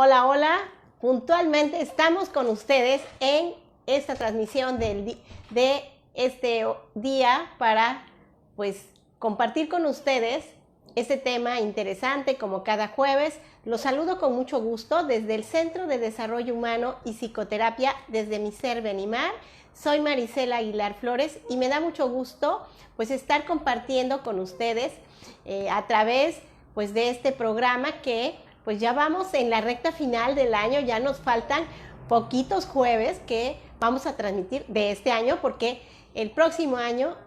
Hola, hola. Puntualmente estamos con ustedes en esta transmisión de este día para pues compartir con ustedes este tema interesante como cada jueves. Los saludo con mucho gusto desde el Centro de Desarrollo Humano y Psicoterapia desde mi ser Benimar. Soy Marisela Aguilar Flores y me da mucho gusto pues estar compartiendo con ustedes a través pues de este programa que pues ya vamos en la recta final del año, ya nos faltan poquitos jueves que vamos a transmitir de este año porque el próximo año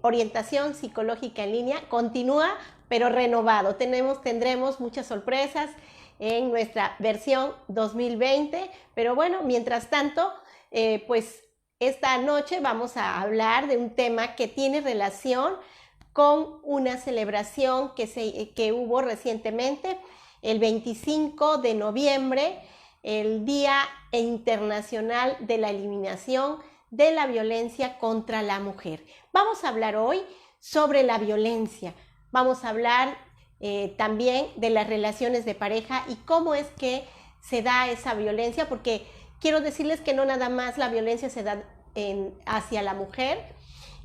orientación psicológica en línea continúa pero renovado. Tendremos muchas sorpresas en nuestra versión 2020, pero bueno, mientras tanto, pues esta noche vamos a hablar de un tema que tiene relación con una celebración que hubo recientemente, el 25 de noviembre, el Día Internacional de la Eliminación de la Violencia contra la Mujer. Vamos a hablar hoy sobre la violencia. Vamos a hablar también de las relaciones de pareja y cómo es que se da esa violencia, porque quiero decirles que no nada más la violencia se da hacia la mujer,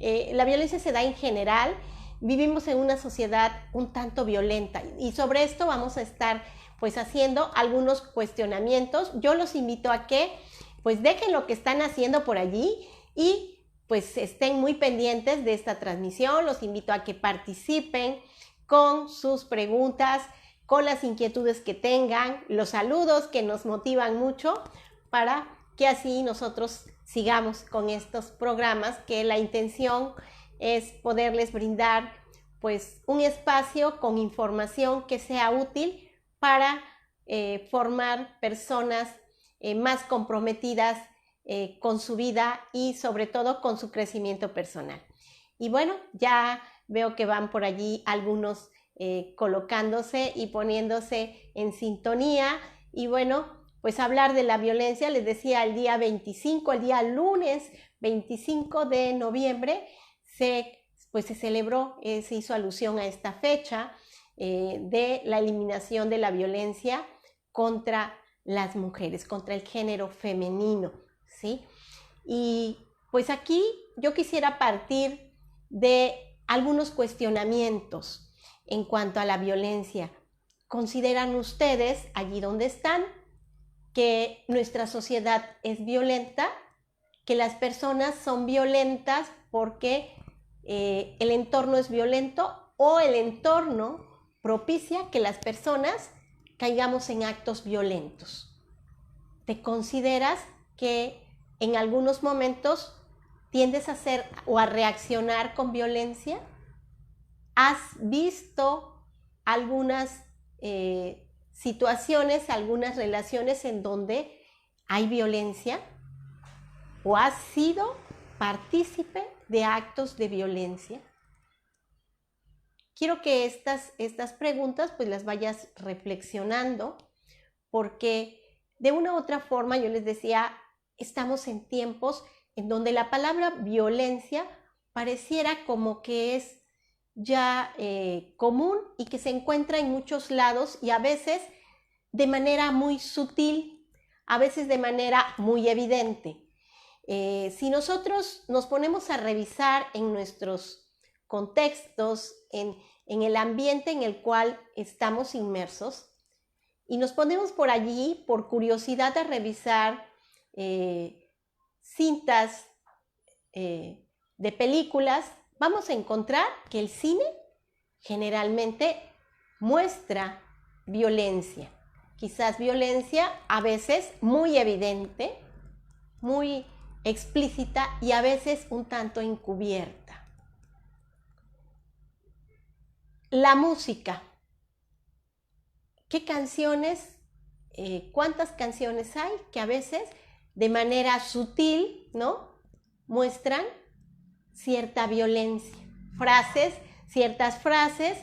la violencia se da en general. Vivimos en una sociedad un tanto violenta y sobre esto vamos a estar pues haciendo algunos cuestionamientos. Yo los invito a que pues dejen lo que están haciendo por allí y pues estén muy pendientes de esta transmisión. Los invito a que participen con sus preguntas, con las inquietudes que tengan, los saludos que nos motivan mucho para que así nosotros sigamos con estos programas, que la intención es poderles brindar pues un espacio con información que sea útil para formar personas más comprometidas con su vida y sobre todo con su crecimiento personal. Y bueno, ya veo que van por allí algunos colocándose y poniéndose en sintonía. Y bueno, pues hablar de la violencia, les decía, el día 25, el día lunes 25 de noviembre, se celebró, se hizo alusión a esta fecha de la eliminación de la violencia contra las mujeres, contra el género femenino, ¿sí? Y pues aquí yo quisiera partir de algunos cuestionamientos en cuanto a la violencia. ¿Consideran ustedes, allí donde están, que nuestra sociedad es violenta, que las personas son violentas porque el entorno es violento o el entorno propicia que las personas caigamos en actos violentos? ¿Te consideras que en algunos momentos tiendes a hacer o a reaccionar con violencia? ¿Has visto algunas situaciones, algunas relaciones en donde hay violencia? ¿O has sido partícipe de actos de violencia? Quiero que estas preguntas pues las vayas reflexionando, porque de una u otra forma, yo les decía, estamos en tiempos en donde la palabra violencia pareciera como que es ya común y que se encuentra en muchos lados y a veces de manera muy sutil, a veces de manera muy evidente. Si nosotros nos ponemos a revisar en nuestros contextos, en el ambiente en el cual estamos inmersos, y nos ponemos por allí, por curiosidad, a revisar cintas de películas, vamos a encontrar que el cine generalmente muestra violencia. Quizás violencia a veces muy evidente, muy explícita y a veces un tanto encubierta. La música. ¿Qué canciones, cuántas canciones hay que a veces de manera sutil, ¿no?, muestran cierta violencia? Ciertas frases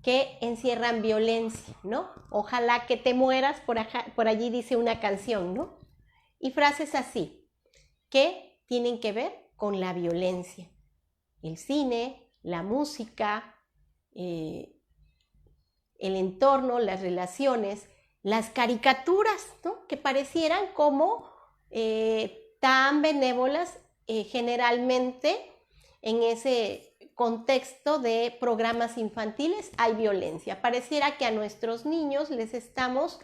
que encierran violencia, ¿no? Ojalá que te mueras, por allí dice una canción, ¿no? Y frases así, que tienen que ver con la violencia. El cine, la música, el entorno, las relaciones, las caricaturas, ¿no? Que parecieran como tan benévolas generalmente en ese contexto de programas infantiles hay violencia. Pareciera que a nuestros niños les estamos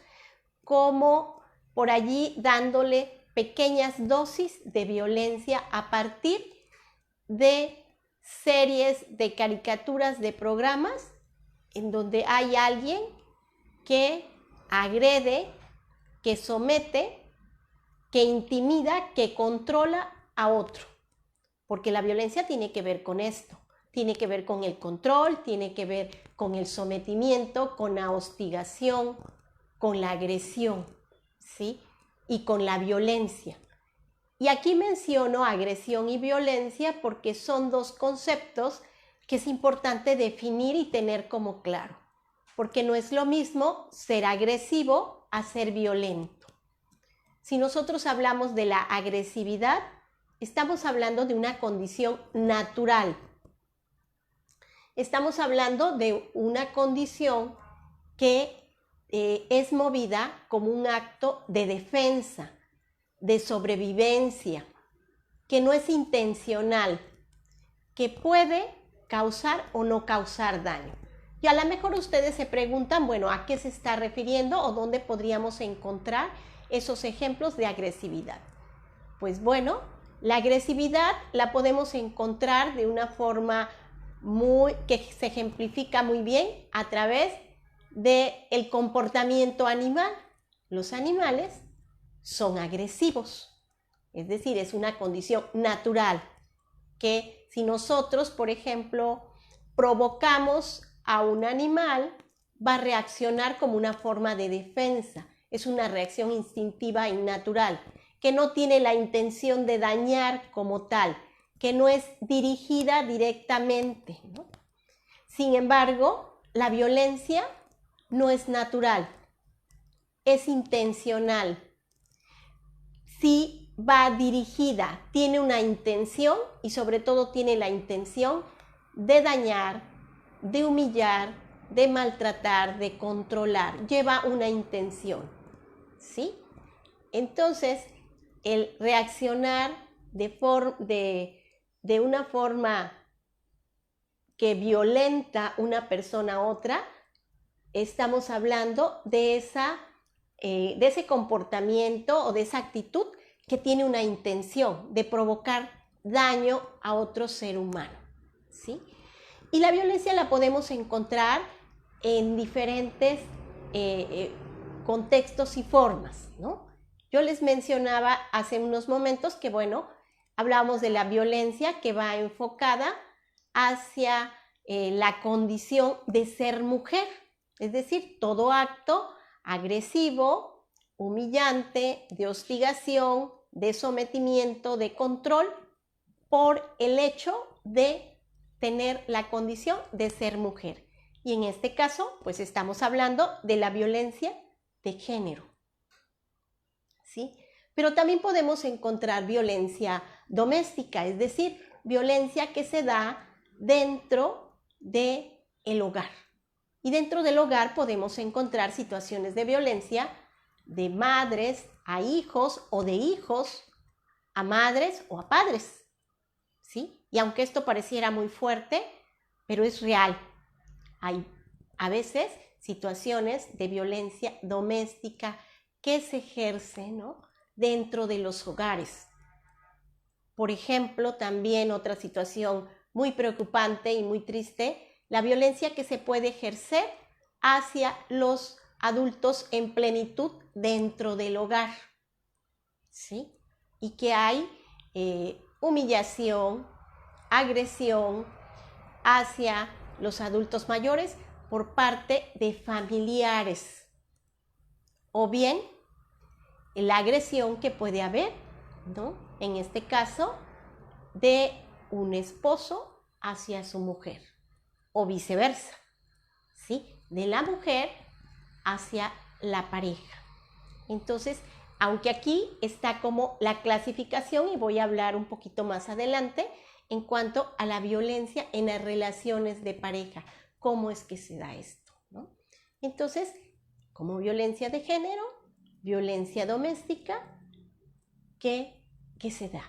como por allí dándole pequeñas dosis de violencia a partir de series de caricaturas de programas en donde hay alguien que agrede, que somete, que intimida, que controla a otro. Porque la violencia tiene que ver con esto, tiene que ver con el control, tiene que ver con el sometimiento, con la hostigación, con la agresión, ¿sí? Y con la violencia. Y aquí menciono agresión y violencia porque son dos conceptos que es importante definir y tener como claro, porque no es lo mismo ser agresivo a ser violento. Si nosotros hablamos de la agresividad, estamos hablando de una condición natural. Estamos hablando de una condición que es movida como un acto de defensa, de sobrevivencia, que no es intencional, que puede causar o no causar daño. Y a lo mejor ustedes se preguntan, bueno, ¿a qué se está refiriendo o dónde podríamos encontrar esos ejemplos de agresividad? Pues bueno, la agresividad la podemos encontrar de una forma que se ejemplifica muy bien a través del comportamiento animal. Los animales son agresivos, es decir, es una condición natural que si nosotros, por ejemplo, provocamos a un animal, va a reaccionar como una forma de defensa. Es una reacción instintiva y natural, que no tiene la intención de dañar como tal, que no es dirigida directamente, ¿no? Sin embargo, la violencia no es natural, es intencional. Sí va dirigida, tiene una intención y sobre todo tiene la intención de dañar, de humillar, de maltratar, de controlar. Lleva una intención, ¿sí? Entonces, el reaccionar de una forma que violenta una persona a otra, estamos hablando de ese comportamiento o de esa actitud que tiene una intención de provocar daño a otro ser humano, ¿sí? Y la violencia la podemos encontrar en diferentes contextos y formas, ¿no? Yo les mencionaba hace unos momentos que, bueno, hablábamos de la violencia que va enfocada hacia la condición de ser mujer, es decir, todo acto agresivo, humillante, de hostigación, de sometimiento, de control, por el hecho de tener la condición de ser mujer. Y en este caso, pues estamos hablando de la violencia de género, ¿sí? Pero también podemos encontrar violencia doméstica, es decir, violencia que se da dentro del hogar. Y dentro del hogar podemos encontrar situaciones de violencia de madres a hijos o de hijos a madres o a padres, ¿sí? Y aunque esto pareciera muy fuerte, pero es real. Hay a veces situaciones de violencia doméstica que se ejercen, ¿no?, dentro de los hogares. Por ejemplo, también otra situación muy preocupante y muy triste, la violencia que se puede ejercer hacia los adultos en plenitud dentro del hogar, ¿sí? Y que hay humillación, agresión hacia los adultos mayores por parte de familiares, o bien la agresión que puede haber, ¿no?, en este caso, de un esposo hacia su mujer, o viceversa, ¿sí?, de la mujer hacia la pareja. Entonces, aunque aquí está como la clasificación, y voy a hablar un poquito más adelante en cuanto a la violencia en las relaciones de pareja, cómo es que se da esto, ¿no? Entonces, como violencia de género, violencia doméstica, que se da.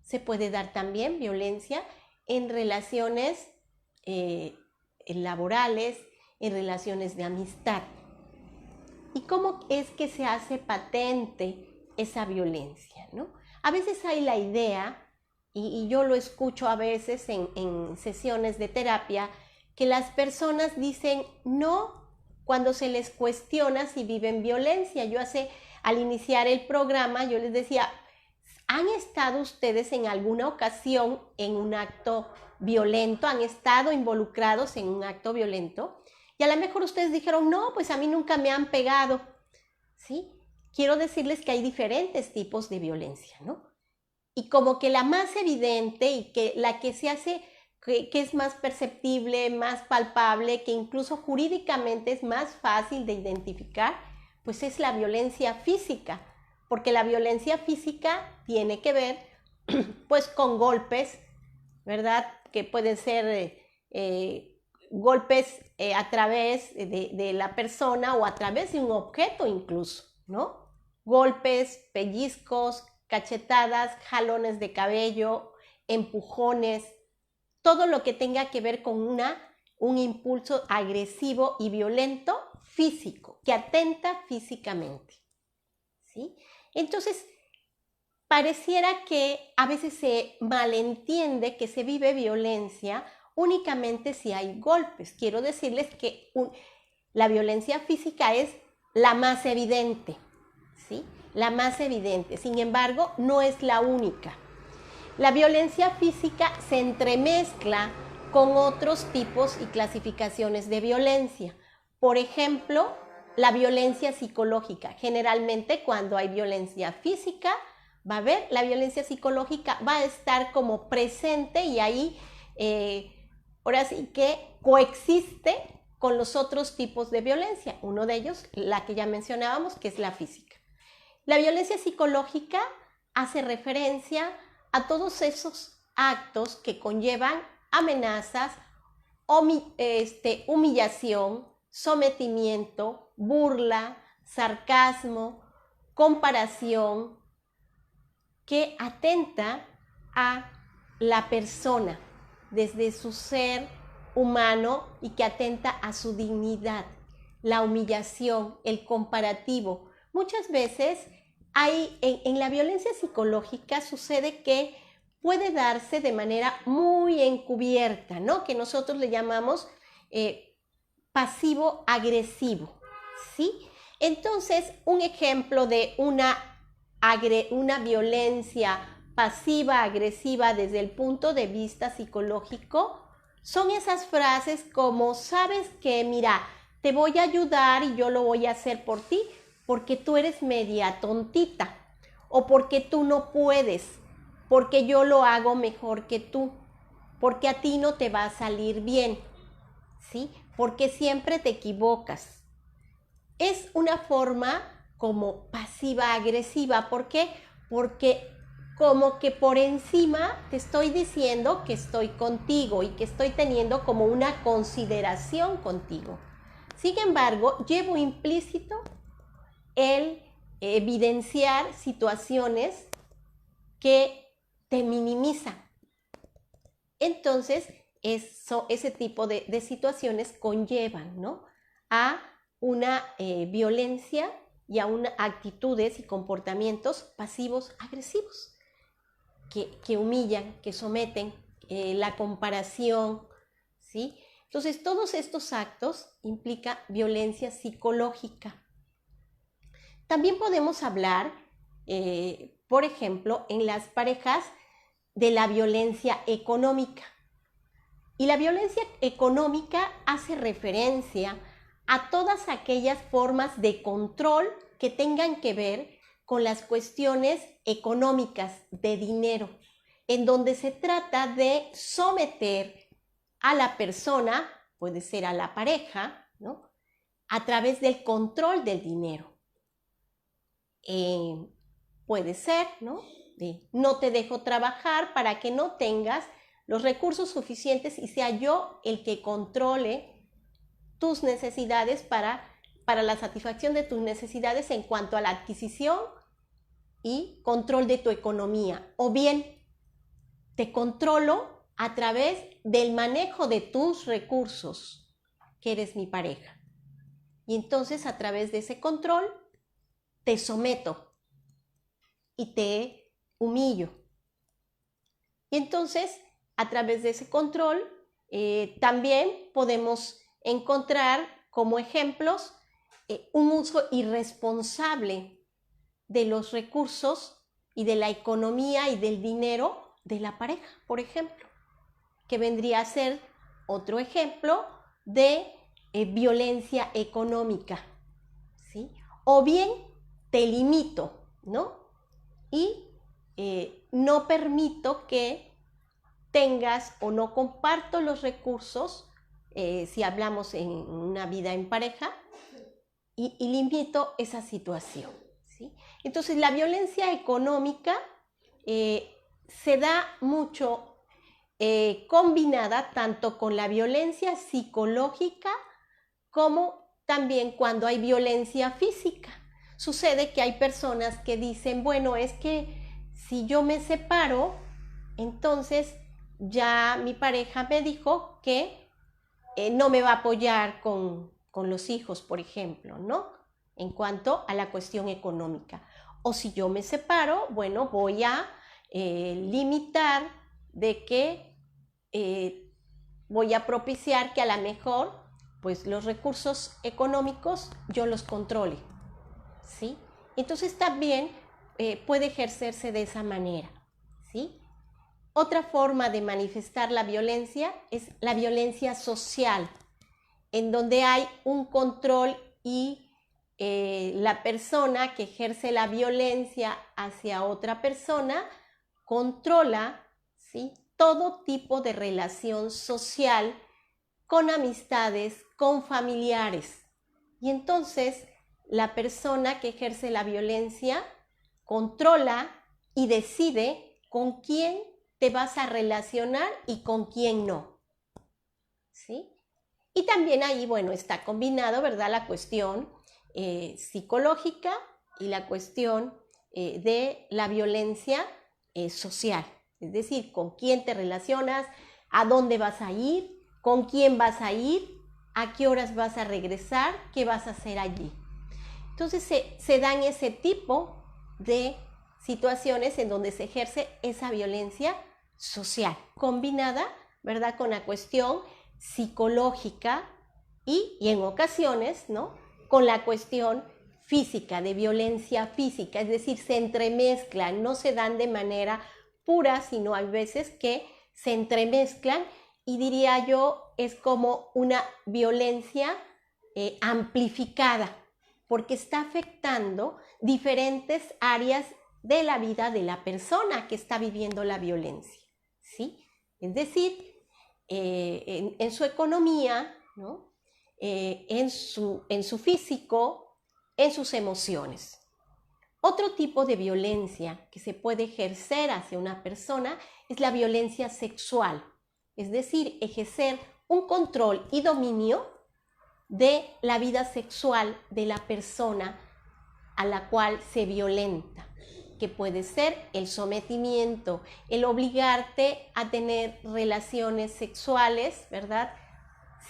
Se puede dar también violencia en relaciones laborales, en relaciones de amistad. ¿Y cómo es que se hace patente esa violencia, ¿no? A veces hay la idea, y yo lo escucho a veces en sesiones de terapia, que las personas dicen no cuando se les cuestiona si viven violencia. Al iniciar el programa, yo les decía, ¿han estado ustedes en alguna ocasión en un acto violento? ¿Han estado involucrados en un acto violento? Y a lo mejor ustedes dijeron, no, pues a mí nunca me han pegado, ¿sí? Quiero decirles que hay diferentes tipos de violencia, ¿no? Y como que la más evidente y que la que se hace, que es más perceptible, más palpable, que incluso jurídicamente es más fácil de identificar, pues es la violencia física, porque la violencia física tiene que ver pues con golpes, ¿verdad? Que pueden ser golpes a través de la persona o a través de un objeto incluso, ¿no? Golpes, pellizcos, cachetadas, jalones de cabello, empujones, todo lo que tenga que ver con un impulso agresivo y violento físico, que atenta físicamente, ¿sí? Entonces, pareciera que a veces se malentiende que se vive violencia únicamente si hay golpes. Quiero decirles que la violencia física es la más evidente, ¿sí? La más evidente. Sin embargo, no es la única. La violencia física se entremezcla con otros tipos y clasificaciones de violencia. Por ejemplo, la violencia psicológica. Generalmente, cuando hay violencia física, la violencia psicológica va a estar como presente y ahí ahora sí que coexiste con los otros tipos de violencia. Uno de ellos, la que ya mencionábamos, que es la física. La violencia psicológica hace referencia a todos esos actos que conllevan amenazas, humillación, sometimiento, burla, sarcasmo, comparación, que atenta a la persona desde su ser humano y que atenta a su dignidad. La humillación, el comparativo. Muchas veces en la violencia psicológica sucede que puede darse de manera muy encubierta, ¿no? Que nosotros le llamamos pasivo-agresivo, ¿sí? Entonces, un ejemplo de una violencia pasiva-agresiva desde el punto de vista psicológico son esas frases como, ¿sabes qué? Mira, te voy a ayudar y yo lo voy a hacer por ti porque tú eres media tontita o porque tú no puedes, porque yo lo hago mejor que tú, porque a ti no te va a salir bien, ¿sí? Porque siempre te equivocas. Es una forma como pasiva-agresiva. ¿Por qué? Porque como que por encima te estoy diciendo que estoy contigo y que estoy teniendo como una consideración contigo. Sin embargo, llevo implícito el evidenciar situaciones que te minimizan. Entonces, ese tipo de situaciones conllevan, ¿no?, a una violencia y a actitudes y comportamientos pasivos agresivos que humillan, que someten, la comparación, ¿sí? Entonces, todos estos actos implican violencia psicológica. También podemos hablar, por ejemplo, en las parejas de la violencia económica. Y la violencia económica hace referencia a todas aquellas formas de control que tengan que ver con las cuestiones económicas de dinero, en donde se trata de someter a la persona, puede ser a la pareja, ¿no?, a través del control del dinero. Puede ser, ¿no?, no te dejo trabajar para que no tengas los recursos suficientes y sea yo el que controle tus necesidades para para la satisfacción de tus necesidades en cuanto a la adquisición y control de tu economía. O bien, te controlo a través del manejo de tus recursos, que eres mi pareja. Y entonces, a través de ese control, te someto y te humillo. Y entonces, a través de ese control, también podemos encontrar como ejemplos un uso irresponsable de los recursos y de la economía y del dinero de la pareja, por ejemplo, que vendría a ser otro ejemplo de violencia económica, ¿sí? O bien te limito, ¿no? Y no permito que tengas o no comparto los recursos, si hablamos en una vida en pareja, y limito esa situación, ¿sí? Entonces, la violencia económica se da mucho combinada tanto con la violencia psicológica como también cuando hay violencia física. Sucede que hay personas que dicen, bueno, es que si yo me separo, entonces ya mi pareja me dijo que no me va a apoyar con los hijos, por ejemplo, ¿no? En cuanto a la cuestión económica. O si yo me separo, bueno, voy a limitar de que voy a propiciar que a lo mejor pues los recursos económicos yo los controle, ¿sí? Entonces también puede ejercerse de esa manera, ¿sí? Otra forma de manifestar la violencia es la violencia social, en donde hay un control y la persona que ejerce la violencia hacia otra persona controla, ¿sí?, todo tipo de relación social con amistades, con familiares. Y entonces la persona que ejerce la violencia controla y decide con quién te vas a relacionar y con quién no, ¿sí? Y también ahí, bueno, está combinado, ¿verdad?, la cuestión psicológica y la cuestión de la violencia social. Es decir, con quién te relacionas, a dónde vas a ir, con quién vas a ir, a qué horas vas a regresar, qué vas a hacer allí. Entonces se dan ese tipo de situaciones en donde se ejerce esa violencia social, combinada, ¿verdad?, con la cuestión psicológica y en ocasiones, ¿no?, con la cuestión física, de violencia física, es decir, se entremezclan, no se dan de manera pura, sino hay veces que se entremezclan y diría yo es como una violencia amplificada, porque está afectando diferentes áreas de la vida de la persona que está viviendo la violencia, ¿sí? Es decir, en su economía, ¿no?, en su físico, en sus emociones. Otro tipo de violencia que se puede ejercer hacia una persona es la violencia sexual, es decir, ejercer un control y dominio de la vida sexual de la persona a la cual se violenta, que puede ser el sometimiento, el obligarte a tener relaciones sexuales, ¿verdad?,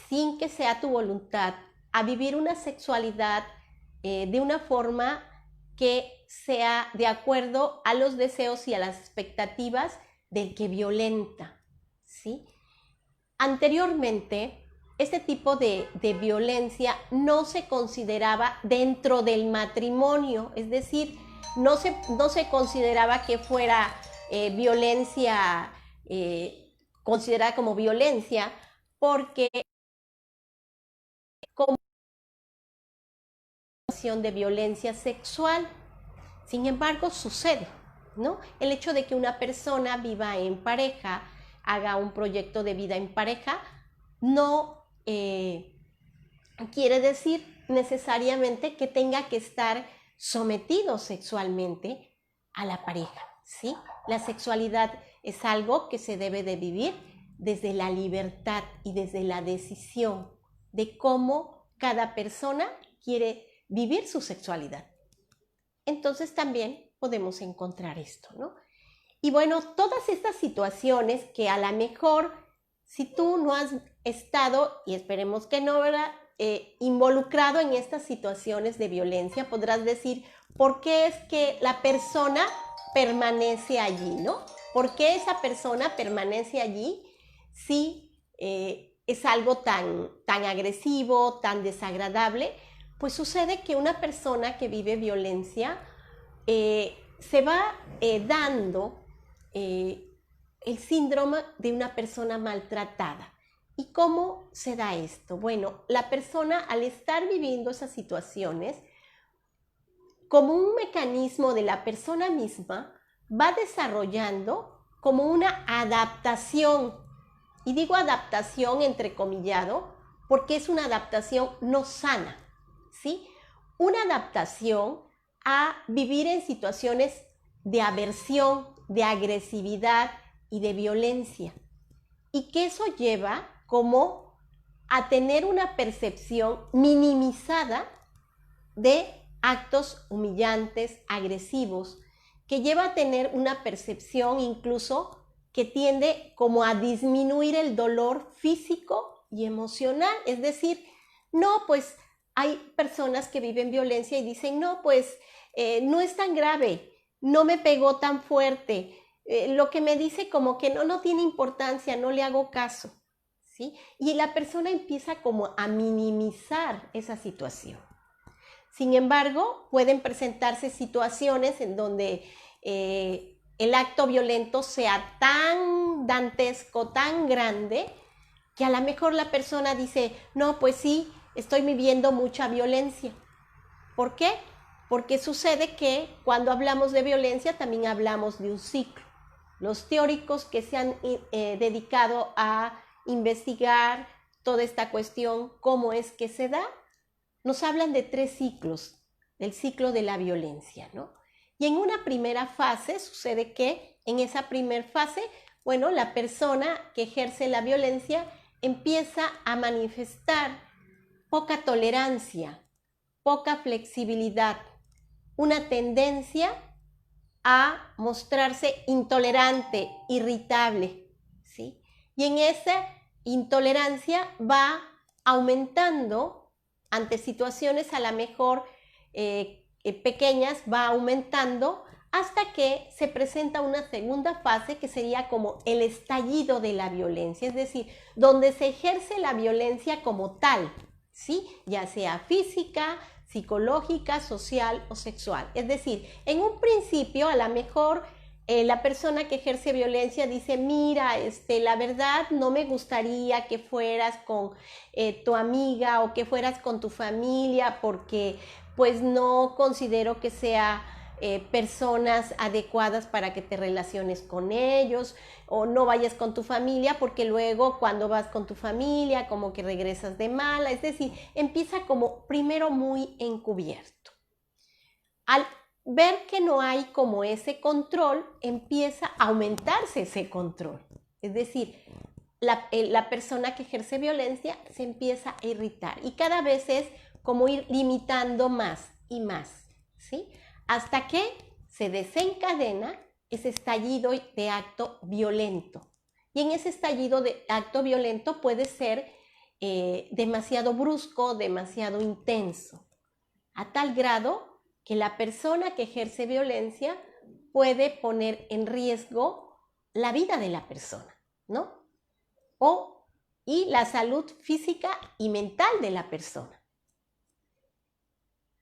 sin que sea tu voluntad, a vivir una sexualidad de una forma que sea de acuerdo a los deseos y a las expectativas del que violenta, ¿sí? Anteriormente, este tipo de violencia no se consideraba dentro del matrimonio, es decir, no se consideraba que fuera violencia, considerada como violencia, porque como de violencia sexual. Sin embargo, sucede, ¿no? El hecho de que una persona viva en pareja, haga un proyecto de vida en pareja, no quiere decir necesariamente que tenga que estar sometido sexualmente a la pareja, ¿sí? La sexualidad es algo que se debe de vivir desde la libertad y desde la decisión de cómo cada persona quiere vivir su sexualidad. Entonces también podemos encontrar esto, ¿no? Y bueno, todas estas situaciones que a lo mejor, si tú no has estado, y esperemos que no, ¿verdad?, involucrado en estas situaciones de violencia, podrás decir, ¿por qué es que la persona permanece allí, ¿no? ¿Por qué esa persona permanece allí si es algo tan agresivo, tan desagradable? Pues sucede que una persona que vive violencia se va dando el síndrome de una persona maltratada. ¿Y cómo se da esto? Bueno, la persona, al estar viviendo esas situaciones, como un mecanismo de la persona misma, va desarrollando como una adaptación. Y digo adaptación entrecomillado porque es una adaptación no sana, ¿sí? Una adaptación a vivir en situaciones de aversión, de agresividad y de violencia. Y que eso lleva como a tener una percepción minimizada de actos humillantes, agresivos, que lleva a tener una percepción incluso que tiende como a disminuir el dolor físico y emocional. Es decir, no, pues hay personas que viven violencia y dicen, no, pues no es tan grave, no me pegó tan fuerte, lo que me dice como que no tiene importancia, no le hago caso, ¿sí? Y la persona empieza como a minimizar esa situación. Sin embargo, pueden presentarse situaciones en donde el acto violento sea tan dantesco, tan grande, que a lo mejor la persona dice, no, pues sí, estoy viviendo mucha violencia. ¿Por qué? Porque sucede que cuando hablamos de violencia también hablamos de un ciclo. Los teóricos que se han dedicado a investigar toda esta cuestión, cómo es que se da, nos hablan de 3 ciclos, el ciclo de la violencia, ¿no? Y en una primera fase sucede que en esa primera fase, bueno, la persona que ejerce la violencia empieza a manifestar poca tolerancia, poca flexibilidad, una tendencia a mostrarse intolerante, irritable, ¿sí? Y en esa intolerancia va aumentando ante situaciones a lo mejor pequeñas, va aumentando hasta que se presenta una segunda fase que sería como el estallido de la violencia, es decir, donde se ejerce la violencia como tal, ¿sí? Ya sea física, psicológica, social o sexual. Es decir, en un principio a lo mejor la persona que ejerce violencia dice, mira, la verdad no me gustaría que fueras con tu amiga o que fueras con tu familia porque pues no considero que sea personas adecuadas para que te relaciones con ellos, o no vayas con tu familia porque luego cuando vas con tu familia como que regresas de mala. Es decir, empieza como primero muy encubierto. Al ver que no hay como ese control, empieza a aumentarse ese control. Es decir, la persona que ejerce violencia se empieza a irritar y cada vez es como ir limitando más y más, ¿sí? Hasta que se desencadena ese estallido de acto violento. Y en ese estallido de acto violento puede ser demasiado brusco, demasiado intenso, a tal grado que la persona que ejerce violencia puede poner en riesgo la vida de la persona, ¿no? Y la salud física y mental de la persona.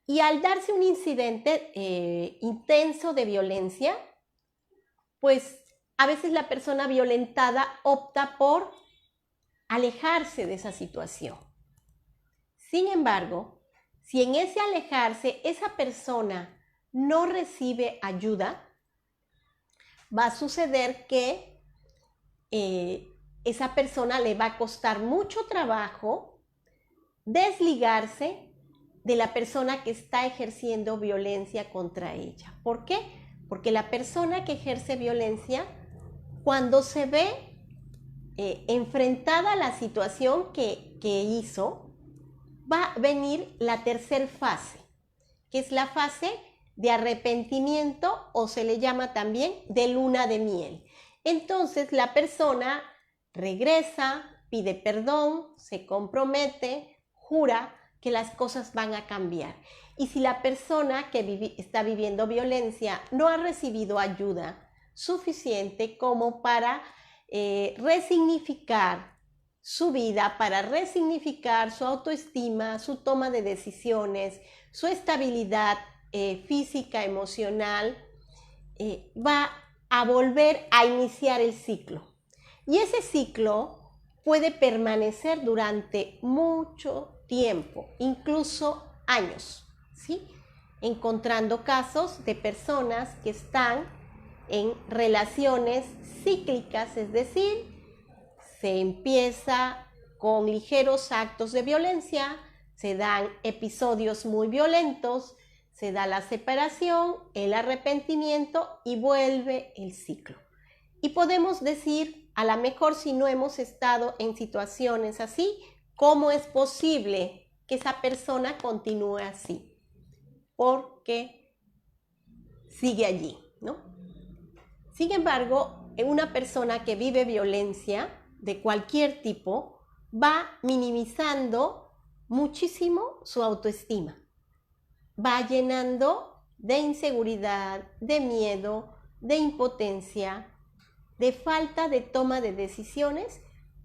Y al darse un incidente intenso de violencia, pues a veces la persona violentada opta por alejarse de esa situación. Sin embargo, si en ese alejarse esa persona no recibe ayuda, va a suceder que esa persona le va a costar mucho trabajo desligarse de la persona que está ejerciendo violencia contra ella. ¿Por qué? Porque la persona que ejerce violencia, cuando se ve enfrentada a la situación que hizo, va a venir la tercera fase, que es la fase de arrepentimiento o se le llama también de luna de miel. Entonces la persona regresa, pide perdón, se compromete, jura que las cosas van a cambiar. Y si la persona que está viviendo violencia no ha recibido ayuda suficiente como para resignificar su vida, para resignificar su autoestima, su toma de decisiones, su estabilidad física, emocional, va a volver a iniciar el ciclo. Y ese ciclo puede permanecer durante mucho tiempo, incluso años, ¿sí? Encontrando casos de personas que están en relaciones cíclicas, es decir, se empieza con ligeros actos de violencia, se dan episodios muy violentos, se da la separación, el arrepentimiento y vuelve el ciclo. Y podemos decir, a lo mejor si no hemos estado en situaciones así, ¿cómo es posible que esa persona continúe así? Porque sigue allí, ¿no? Sin embargo, una persona que vive violencia de cualquier tipo va minimizando muchísimo su autoestima. Va llenando de inseguridad, de miedo, de impotencia, de falta de toma de decisiones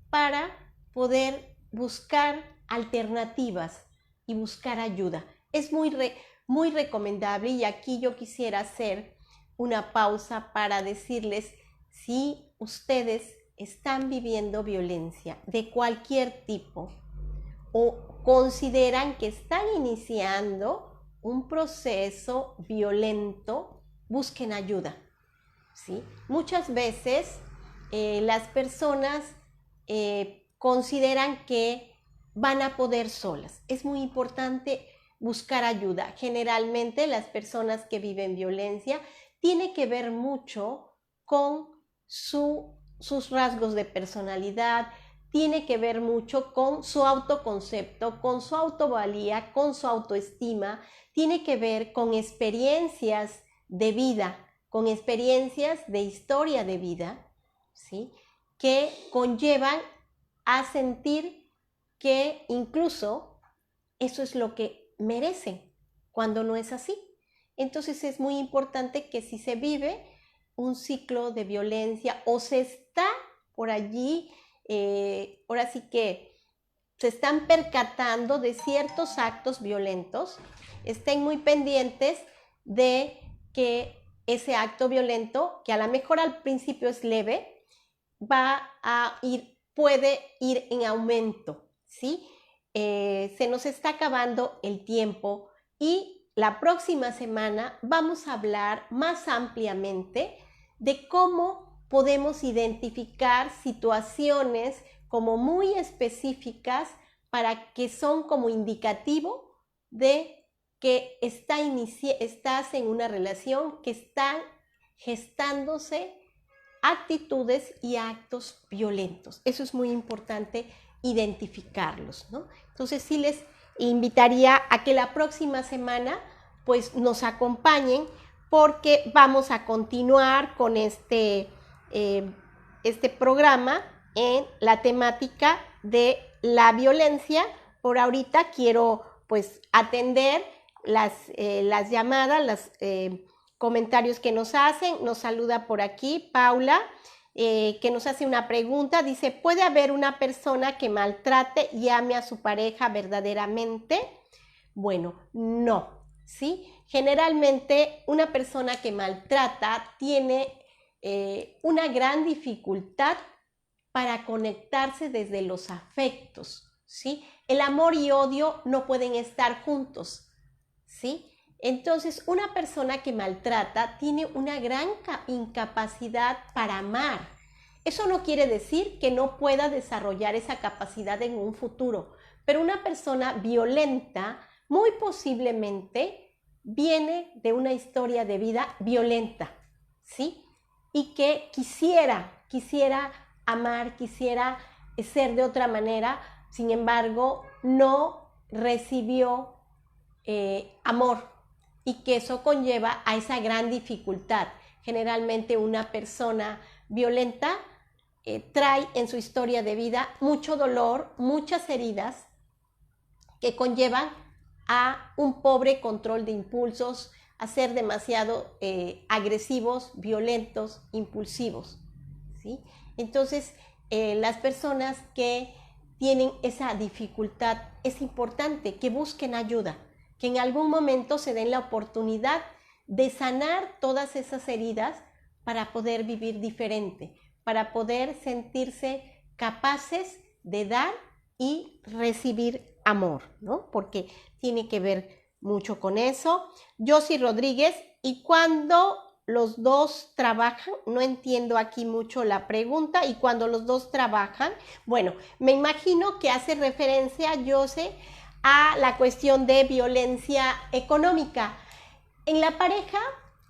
para poder buscar alternativas y buscar ayuda. Es muy recomendable, y aquí yo quisiera hacer una pausa para decirles, si ustedes están viviendo violencia de cualquier tipo o consideran que están iniciando un proceso violento, busquen ayuda, ¿sí? Muchas veces las personas consideran que van a poder solas. Es muy importante buscar ayuda. Generalmente las personas que viven violencia tiene que ver mucho con sus rasgos de personalidad, tiene que ver mucho con su autoconcepto, con su autovalía, con su autoestima, tiene que ver con experiencias de vida, con experiencias de historia de vida, ¿sí? Que conllevan a sentir que incluso eso es lo que merecen, cuando no es así. Entonces es muy importante que si se vive un ciclo de violencia o se está por allí, ahora sí que se están percatando de ciertos actos violentos, estén muy pendientes de que ese acto violento, que a lo mejor al principio es leve, puede ir en aumento, ¿sí? Se nos está acabando el tiempo y la próxima semana vamos a hablar más ampliamente de cómo podemos identificar situaciones como muy específicas para que son como indicativo de que estás en una relación que están gestándose actitudes y actos violentos. Eso es muy importante identificarlos, ¿no? Entonces sí les invitaría a que la próxima semana pues nos acompañen, porque vamos a continuar con este programa en la temática de la violencia. Por ahorita quiero pues atender las llamadas, los comentarios que nos hacen. Nos saluda por aquí Paula, que nos hace una pregunta. Dice, ¿puede haber una persona que maltrate y ame a su pareja verdaderamente? Bueno, no, ¿sí? Generalmente una persona que maltrata tiene una gran dificultad para conectarse desde los afectos, ¿sí? El amor y odio no pueden estar juntos, ¿sí? Entonces, una persona que maltrata tiene una gran incapacidad para amar. Eso no quiere decir que no pueda desarrollar esa capacidad en un futuro, pero una persona violenta muy posiblemente viene de una historia de vida violenta, ¿sí? Y que quisiera amar, quisiera ser de otra manera, sin embargo, no recibió amor y que eso conlleva a esa gran dificultad. Generalmente una persona violenta trae en su historia de vida mucho dolor, muchas heridas que conllevan a un pobre control de impulsos, a ser demasiado agresivos, violentos, impulsivos, ¿sí? Entonces, las personas que tienen esa dificultad, es importante que busquen ayuda, que en algún momento se den la oportunidad de sanar todas esas heridas para poder vivir diferente, para poder sentirse capaces de dar y recibir amor, ¿no? Porque tiene que ver mucho con eso. Josie Rodríguez, ¿y cuando los dos trabajan? No entiendo aquí mucho la pregunta. ¿Y cuando los dos trabajan? Bueno, me imagino que hace referencia, Josie, a la cuestión de violencia económica. En la pareja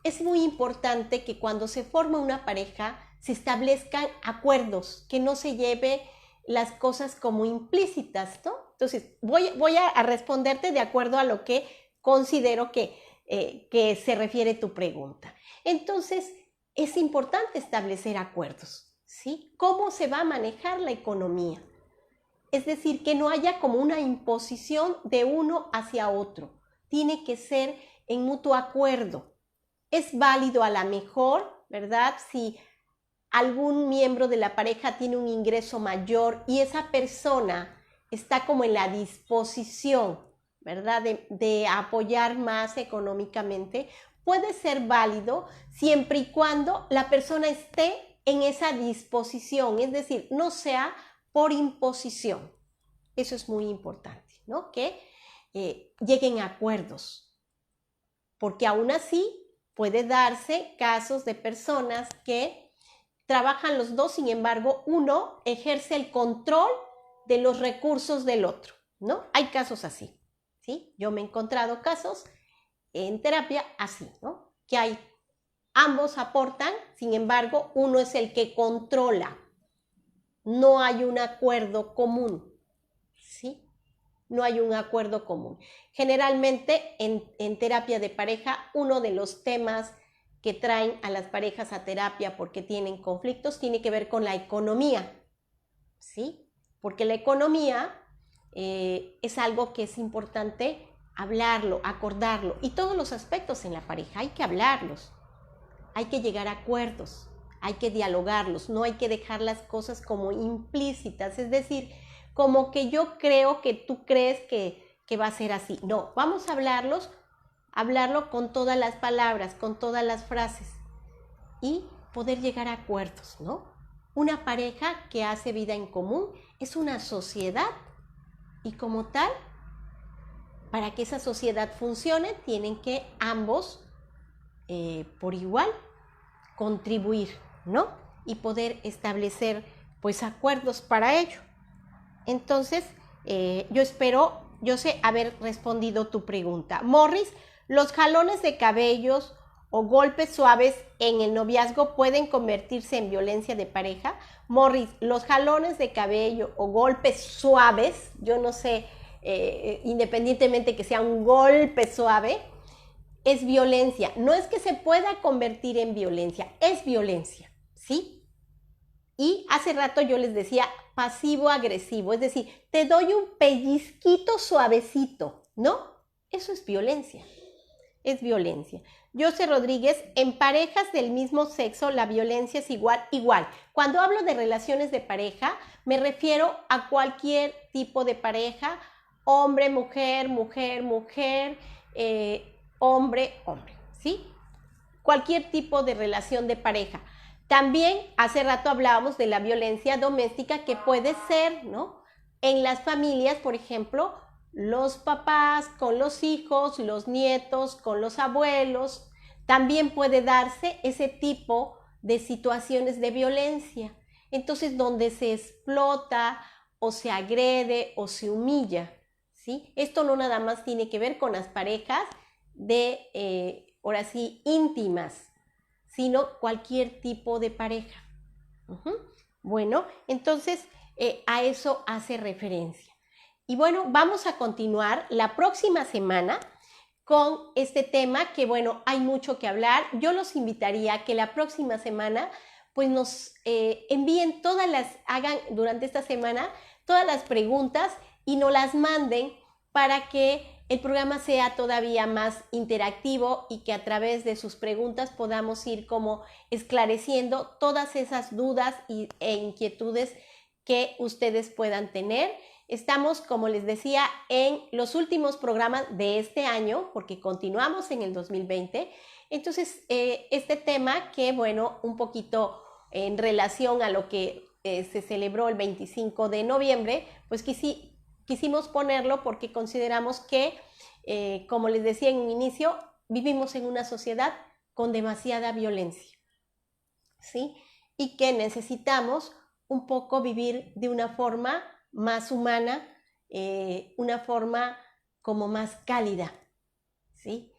es muy importante que cuando se forma una pareja se establezcan acuerdos, que no se lleve las cosas como implícitas, ¿no? Entonces, voy a responderte de acuerdo a lo que considero que se refiere tu pregunta. Entonces, es importante establecer acuerdos, ¿sí? ¿Cómo se va a manejar la economía? Es decir, que no haya como una imposición de uno hacia otro. Tiene que ser en mutuo acuerdo. Es válido a la mejor, ¿verdad? Si algún miembro de la pareja tiene un ingreso mayor y esa persona está como en la disposición, ¿verdad? De apoyar más económicamente, puede ser válido siempre y cuando la persona esté en esa disposición, es decir, no sea por imposición. Eso es muy importante, ¿no? Que lleguen a acuerdos, porque aún así puede darse casos de personas que trabajan los dos, sin embargo, uno ejerce el control de los recursos del otro, ¿no? Hay casos así, ¿sí? Yo me he encontrado casos en terapia así, ¿no? Que ambos aportan, sin embargo, uno es el que controla. No hay un acuerdo común, ¿sí? No hay un acuerdo común. Generalmente en terapia de pareja, uno de los temas que traen a las parejas a terapia porque tienen conflictos tiene que ver con la economía, ¿sí? Porque la economía es algo que es importante hablarlo, acordarlo, y todos los aspectos en la pareja hay que hablarlos, hay que llegar a acuerdos, hay que dialogarlos, no hay que dejar las cosas como implícitas, es decir, como que yo creo que tú crees que va a ser así. No, vamos a hablarlo con todas las palabras, con todas las frases y poder llegar a acuerdos, ¿no? Una pareja que hace vida en común es una sociedad y como tal, para que esa sociedad funcione, tienen que ambos, por igual, contribuir, ¿no? Y poder establecer, pues, acuerdos para ello. Entonces, yo espero, yo sé haber respondido tu pregunta. Morris, ¿los jalones de cabellos o golpes suaves en el noviazgo pueden convertirse en violencia de pareja? Morris, los jalones de cabello o golpes suaves, yo no sé, independientemente que sea un golpe suave, es violencia. No es que se pueda convertir en violencia, es violencia, ¿sí? Y hace rato yo les decía pasivo-agresivo, es decir, te doy un pellizquito suavecito, ¿no? Eso es violencia, es violencia. Josie Rodríguez, en parejas del mismo sexo la violencia es igual. Cuando hablo de relaciones de pareja, me refiero a cualquier tipo de pareja, hombre, mujer, mujer, mujer, hombre, hombre, ¿sí? Cualquier tipo de relación de pareja. También hace rato hablábamos de la violencia doméstica que puede ser, ¿no? En las familias, por ejemplo, los papás con los hijos, los nietos con los abuelos, también puede darse ese tipo de situaciones de violencia. Entonces, donde se explota o se agrede o se humilla, ¿sí? Esto no nada más tiene que ver con las parejas de, ahora sí, íntimas, sino cualquier tipo de pareja. Bueno, entonces a eso hace referencia. Y bueno, vamos a continuar la próxima semana con este tema que, bueno, hay mucho que hablar. Yo los invitaría a que la próxima semana pues nos envíen hagan durante esta semana todas las preguntas y nos las manden para que el programa sea todavía más interactivo y que a través de sus preguntas podamos ir como esclareciendo todas esas dudas e inquietudes que ustedes puedan tener. Estamos, como les decía, en los últimos programas de este año, porque continuamos en el 2020. Entonces, este tema que, bueno, un poquito en relación a lo que se celebró el 25 de noviembre, pues quisimos ponerlo porque consideramos que, como les decía en un inicio, vivimos en una sociedad con demasiada violencia, ¿sí? Y que necesitamos un poco vivir de una forma más humana, una forma como más cálida, ¿sí?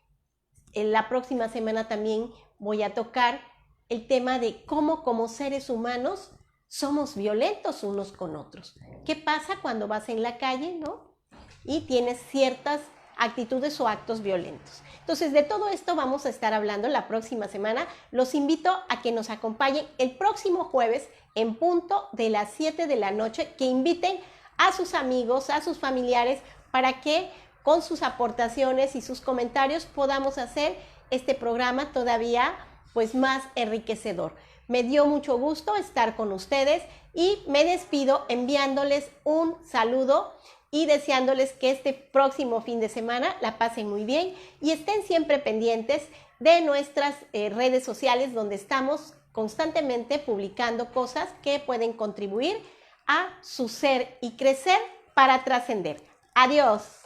En la próxima semana también voy a tocar el tema de cómo como seres humanos somos violentos unos con otros. ¿Qué pasa cuando vas en la calle, no? Y tienes ciertas actitudes o actos violentos. Entonces, de todo esto vamos a estar hablando la próxima semana. Los invito a que nos acompañen el próximo jueves en punto de las 7 de la noche, que inviten a sus amigos, a sus familiares, para que con sus aportaciones y sus comentarios podamos hacer este programa todavía pues más enriquecedor. Me dio mucho gusto estar con ustedes y me despido enviándoles un saludo y deseándoles que este próximo fin de semana la pasen muy bien y estén siempre pendientes de nuestras redes sociales, donde estamos constantemente publicando cosas que pueden contribuir a su ser y crecer para trascender. Adiós.